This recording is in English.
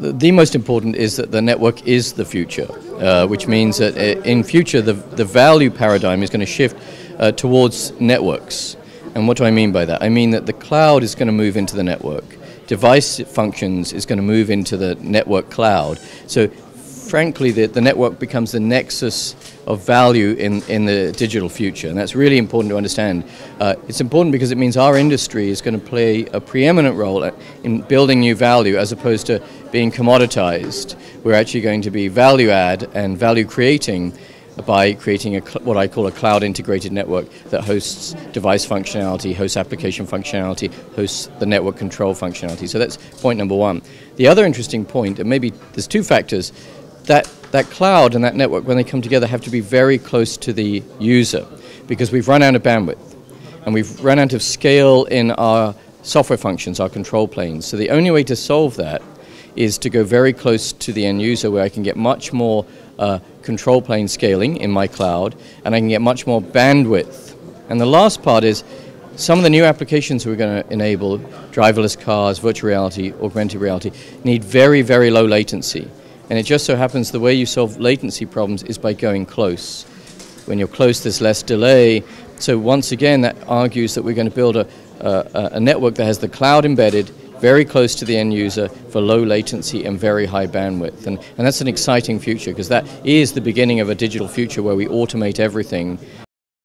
the most important is that the network is the future, which means that in future the value paradigm is going to shift towards networks. And what do I mean by that? I mean that the cloud is going to move into the network. Device functions is going to move into the network cloud. So frankly, the network becomes the nexus of value in the digital future, and that's really important to understand. It's important because it means our industry is going to play a preeminent role in building new value as opposed to being commoditized. We're actually going to be value add and value creating by creating what I call a cloud integrated network that hosts device functionality, hosts application functionality, hosts the network control functionality. So that's point number one. The other interesting point, and maybe there's two factors, that cloud and that network, when they come together, have to be very close to the user, because we've run out of bandwidth and we've run out of scale in our software functions, our control planes. So the only way to solve that is to go very close to the end user, where I can get much more control plane scaling in my cloud, and I can get much more bandwidth. And the last part is some of the new applications we're going to enable, driverless cars, virtual reality, augmented reality, need very, very low latency. And it just so happens the way you solve latency problems is by going close. When you're close, there's less delay. So once again, that argues that we're going to build a network that has the cloud embedded, very close to the end user for low latency and very high bandwidth. And that's an exciting future, because that is the beginning of a digital future where we automate everything